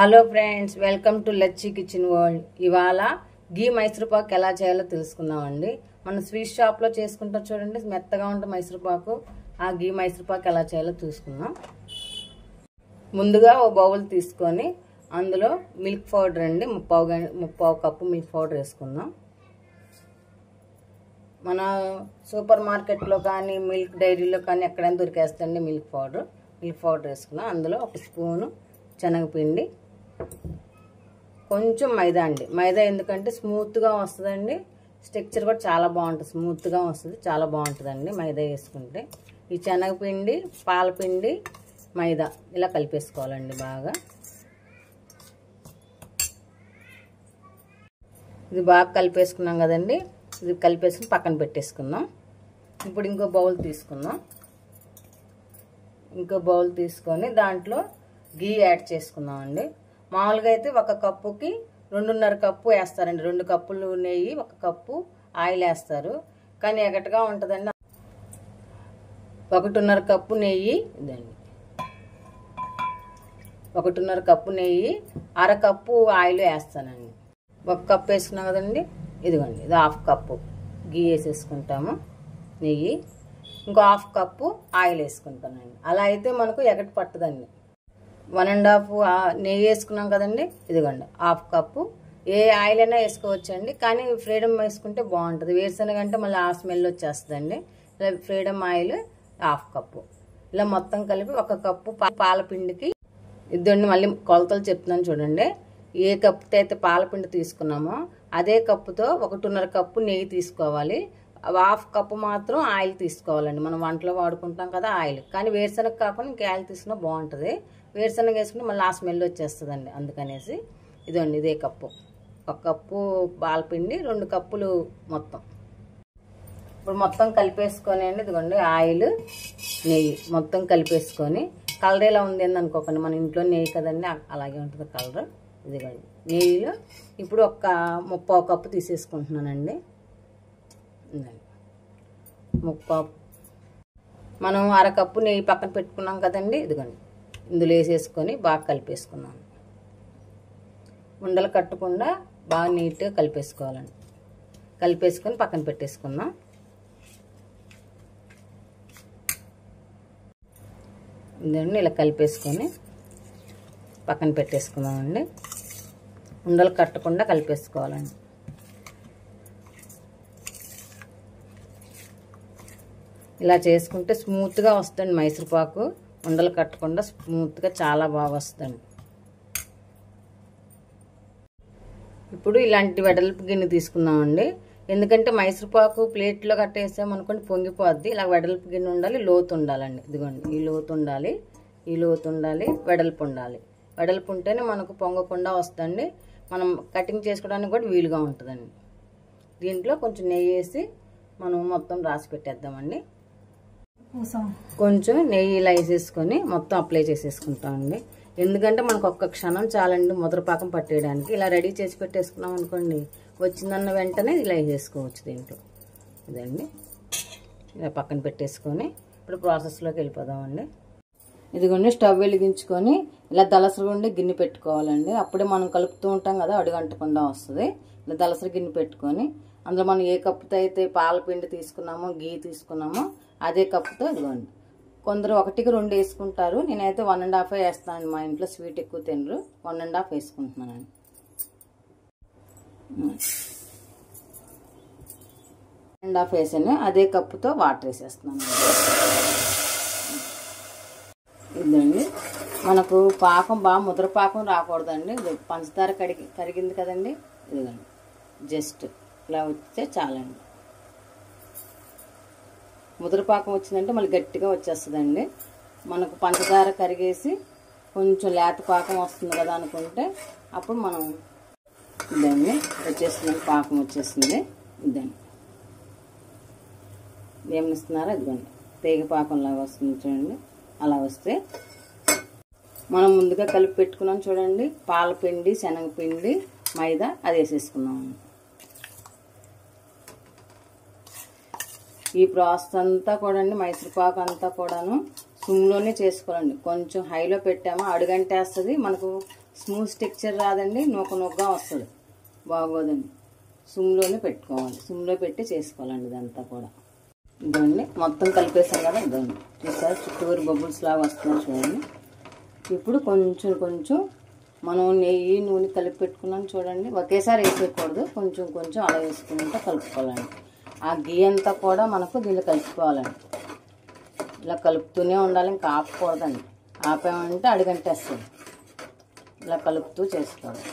Hello friends, welcome to Lachchi kitchen world. ఇవాళ గీ మైసూర్పాకు ఎలా చేయాలో తెలుసుకుందామండి. మనం స్వీట్ షాప్లో చేసుకుంటాం చూడండి, మెత్తగా ఉంటుంది మైసూర్పాకు. ఆ గీ మైసూర్పాకు ఎలా చేయాలో చూసుకుందాం. ముందుగా ఓ బౌల్ తీసుకొని అందులో మిల్క్ పౌడర్ అండి, ముప్పావు కప్పు మిల్క్ పౌడర్ వేసుకుందాం. మన సూపర్ మార్కెట్లో కానీ మిల్క్ డైరీలో కానీ ఎక్కడైనా దొరికేస్తండి మిల్క్ పౌడర్ వేసుకున్నాం. అందులో ఒక స్పూను శనగపిండి, కొంచెం మైదా అండి. మైదా ఎందుకంటే స్మూత్గా వస్తుందండి, స్ట్రక్చర్ కూడా చాలా బాగుంటుంది, స్మూత్గా వస్తుంది, చాలా బాగుంటుందండి మైదా వేసుకుంటే. ఈ శనగపిండి, పాలపిండి, మైదా ఇలా కలిపేసుకోవాలండి బాగా. ఇది బాగా కలిపేసుకున్నాం కదండి, ఇది కలిపేసుకుని పక్కన పెట్టేసుకుందాం. ఇప్పుడు ఇంకో బౌల్ తీసుకుందాం. ఇంకో బౌల్ తీసుకొని దాంట్లో గీ యాడ్ చేసుకుందాం అండి. మామూలుగా అయితే ఒక కప్పుకి 2.5 కప్పు వేస్తారండి. 2 కప్పులు నెయ్యి, 1 కప్పు ఆయిల్ వేస్తారు. కానీ ఎగటగా ఉంటుందండి. 1.5 కప్పు నెయ్యి ఇదండి, 1.5 కప్పు నెయ్యి, 1/2 కప్పు ఆయిల్ వేస్తానండి. 1 కప్పు వేసుకున్నాం కదండి, ఇదిగోండి ఇది 1/2 కప్పు గీ వేసేసుకుంటాము నెయ్యి. ఇంకో 1/2 కప్పు ఆయిల్ వేసుకుంటానండి. అలా అయితే మనకు ఎగట పట్టదండి. 1.5 నెయ్యి వేసుకున్నాం కదండి, ఇదిగోండి 1/2 కప్పు. ఏ ఆయిల్ అయినా వేసుకోవచ్చండి, కానీ ఫ్రీడమ్ వేసుకుంటే బాగుంటుంది. వేరుశనగ అంటే మళ్ళీ ఆ స్మెల్ వచ్చేస్తుందండి. ఇలా ఫ్రీడమ్ ఆయిల్ 1/2 కప్పు. ఇలా మొత్తం కలిపి 1 కప్పు పాలపిండికి ఇద్దండి. మళ్ళీ కొలతలు చెప్తున్నాను చూడండి. ఏ కప్పుతో అయితే పాలపిండి తీసుకున్నామో అదే కప్పుతో 1.5 కప్పు నెయ్యి తీసుకోవాలి. 1/2 కప్పు మాత్రం ఆయిల్ తీసుకోవాలండి. మనం వంటలో వాడుకుంటాం కదా ఆయిల్, కానీ వేరుశనగ కాకుండా ఇంకా ఆయిల్ తీసుకున్నా బాగుంటుంది. వేరుశనగ వేసుకుంటే మళ్ళీ ఆ స్మెల్ వచ్చేస్తుందండి, అందుకనేసి ఇదండి ఇదే కప్పు. 1 కప్పు పాలపిండి, 2 కప్పులు మొత్తం. ఇప్పుడు మొత్తం కలిపేసుకొని అండి, ఇదిగోండి ఆయిల్, నెయ్యి మొత్తం కలిపేసుకొని. కలర్ ఎలా ఉంది అని అనుకోకండి, మన ఇంట్లో నెయ్యి కదండి, అలాగే ఉంటుంది కలర్. ఇదిగోండి నెయ్యిలో ఇప్పుడు 1/3 కప్పు తీసేసుకుంటున్నానండి. ముప్పావు మనం 1/2 కప్పు నెయ్యి పక్కన పెట్టుకున్నాం కదండి, ఇదిగోండి ఇందులో వేసేసుకొని బాగా కలిపేసుకున్నాను. ఉండలు కట్టకుండా బాగా నీట్గా కలిపేసుకోవాలండి. కలిపేసుకొని పక్కన పెట్టేసుకుందాం. ఇదండి ఇలా కలిపేసుకొని పక్కన పెట్టేసుకుందామండి. ఉండలు కట్టకుండా కలిపేసుకోవాలండి. ఇలా చేసుకుంటే స్మూత్గా వస్తుంది మైసూర్పాకు. ఉండలు కట్టకుండా స్మూత్గా చాలా బాగా వస్తుంది. ఇప్పుడు ఇలాంటి వెడల్పు గిన్నె తీసుకుందామండి. ఎందుకంటే మైసూర్పాకు ప్లేట్లో కట్టేసామనుకోండి పొంగిపోద్ది. ఇలా వెడల్పు గిన్నె ఉండాలి, లోతు ఉండాలండి. ఇదిగోండి ఈ లోతు ఉండాలి, ఈ లోతు ఉండాలి, వెడల్పు ఉండాలి. వెడల్పు ఉంటేనే మనకు పొంగకుండా వస్తుంది, మనం కటింగ్ చేసుకోవడానికి కూడా వీలుగా ఉంటుందండి. దీంట్లో కొంచెం నెయ్యి వేసి మనం మొత్తం రాసి పెట్టేద్దామండి. కొంచెం నెయ్యి ఇలా వేసేసుకొని మొత్తం అప్లై చేసేసుకుంటామండి. ఎందుకంటే మనకు ఒక్క క్షణం చాలండి ముద్రపాకం పట్టేయడానికి. ఇలా రెడీ చేసి పెట్టేసుకున్నాం అనుకోండి, వచ్చిందన్న వెంటనే ఇలా వేసేసుకోవచ్చు దీంట్లో. ఇదండి ఇలా పక్కన పెట్టేసుకొని ఇప్పుడు ప్రాసెస్లోకి వెళ్ళిపోదామండి. ఇదిగోండి స్టవ్ వెలిగించుకొని ఇలా దలసరి ఉండి గిన్నె పెట్టుకోవాలండి. అప్పుడే మనం కలుపుతూ ఉంటాం కదా, అడుగంటకుండా వస్తుంది. ఇలా దలసరి గిన్నె పెట్టుకొని అందులో మనం ఏ కప్పుతో అయితే పాలపిండి తీసుకున్నామో, గీ తీసుకున్నామో అదే కప్పుతో ఇదిగోండి. కొందరు 1కి 2 వేసుకుంటారు, నేనైతే 1.5 వేస్తాను. మా ఇంట్లో స్వీట్ ఎక్కువ తినరు, 1.5 వేసుకుంటున్నానండి. 1.5 వేసాను. అదే కప్పుతో వాటర్ వేసేస్తున్నాను. ఇదండి మనకు పాకం బాగా ముద్రపాకం రాకూడదండి. పంచదార కరిగింది కదండి, ఇదిగోండి జస్ట్ ఇలా వస్తే చాలండి. ముద్రపాకం వచ్చిందంటే మళ్ళీ గట్టిగా వచ్చేస్తుందండి. మనకు పంచదార కరిగేసి కొంచెం లేత పాకం వస్తుంది కదా అనుకుంటే అప్పుడు మనం ఇదండి వచ్చేస్తుంది, పాకం వచ్చేస్తుంది. ఇదండి ఏమిస్తున్నారో ఇదిగోండి తీగ పాకంలాగా వస్తుంది చూడండి. అలా వస్తే మనం ముందుగా కలిపి పెట్టుకున్నాం చూడండి, పాలపిండి, శనగపిండి, మైదా, అది వేసేసుకున్నాము. ఈ ప్రాసెస్ అంతా కూడా అండి, మైసూర్పాకు అంతా కూడాను సిమ్లోనే చేసుకోవాలండి. కొంచెం హైలో పెట్టామో అడుగంటేస్తుంది, మనకు స్మూత్ టెక్చర్ రాదండి, నూకగా వస్తుంది, బాగోదండి. సిమ్లోనే పెట్టుకోవాలి, సిమ్లో పెట్టి చేసుకోవాలండి ఇదంతా కూడా. ఇదండి మొత్తం కలిపేసాం కదా, ఇదండి చూసారు చుట్టూరు బబుల్స్ లాగా వస్తున్నాయి చూడండి. ఇప్పుడు కొంచెం కొంచెం మనం నెయ్యి నూనె కలిపి పెట్టుకున్నాం చూడండి, ఒకేసారి వేసేయకూడదు, కొంచెం కొంచెం అలా వేసుకుంటూ కలుపుకోవాలండి. ఆ గీ అంతా కూడా మనకు దీన్ని కలుపుకోవాలండి. ఇలా కలుపుతూనే ఉండాలి, ఇంకా ఆపకూడదండి. ఆపామంటే అడుగంటేస్తుంది. ఇలా కలుపుతూ చేసుకోవాలి.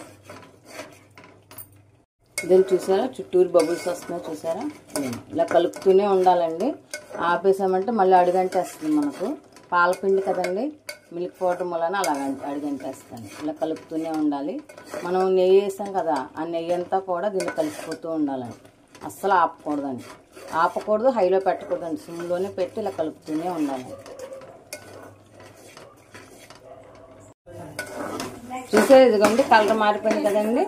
దీన్ని చూసారా చుట్టూరు బబుల్స్ వస్తున్నాయి చూసారా, ఇలా కలుపుతూనే ఉండాలండి. ఆపేసామంటే మళ్ళీ అడుగంటేస్తుంది. మనకు పాలపిండి కదండి, మిల్క్ పౌడర్ వలన అలా అడుగంటేస్తాను. ఇలా కలుపుతూనే ఉండాలి. మనం నెయ్యి వేసాం కదా, ఆ నెయ్యి అంతా కూడా దీన్ని కలిసిపోతూ ఉండాలండి. అస్సలు ఆపకూడదండి, ఆపకూడదు, హైలో పెట్టకూడదండి, సిమ్లోనే పెట్టి ఇలా కలుపుతూనే ఉండాలి. చూసారు ఇదిగోండి కలర్ మారిపోయింది కదండి.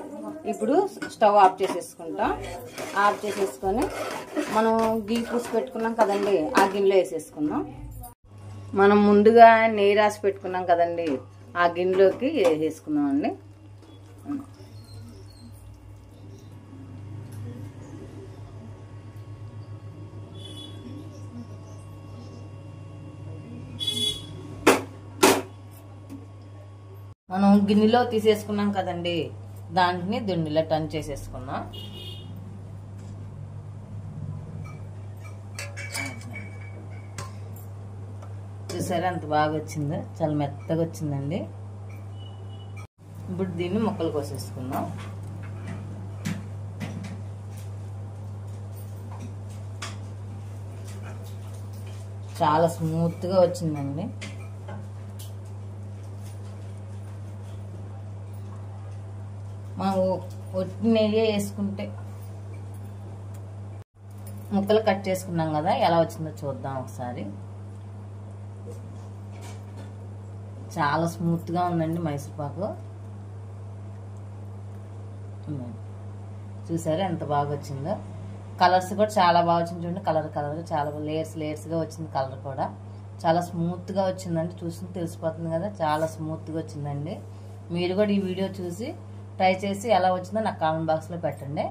ఇప్పుడు స్టవ్ ఆఫ్ చేసేసుకుంటాం. ఆఫ్ చేసేసుకొని మనం గీ పూసి పెట్టుకున్నాం కదండి, ఆ గిన్నెలో వేసేసుకుందాం. మనం ముందుగా నెయ్యి రాసి పెట్టుకున్నాం కదండి, ఆ గిన్నెలోకి వేసేసుకుందాం అండి. మనం గిన్నెలో తీసేసుకున్నాం కదండి, దాంట్ని దుండిలో టర్న్ చేసేసుకున్నాం. చూసారా అంత బాగా వచ్చిందో, చాలా మెత్తగా వచ్చిందండి. ఇప్పుడు దీన్ని ముక్కలు కోసేసుకుందాం. చాలా స్మూత్గా వచ్చిందండి. మనం ఒట్టి నెయ్యి వేసుకుంటే ముక్కలు కట్ చేసుకున్నాం కదా, ఎలా వచ్చిందో చూద్దాం ఒకసారి. చాలా స్మూత్గా ఉందండి మైసూర్పాకు. చూసారా ఎంత బాగా వచ్చిందో. కలర్స్ కూడా చాలా బాగా వచ్చింది చూడండి, కలర్ చాలా లేయర్స్గా వచ్చింది. కలర్ కూడా చాలా స్మూత్గా వచ్చిందండి, చూసి తెలిసిపోతుంది కదా, చాలా స్మూత్గా వచ్చిందండి. మీరు కూడా ఈ వీడియో చూసి ట్రై చేసి ఎలా వచ్చిందో నాకు కామెంట్ బాక్స్లో పెట్టండి.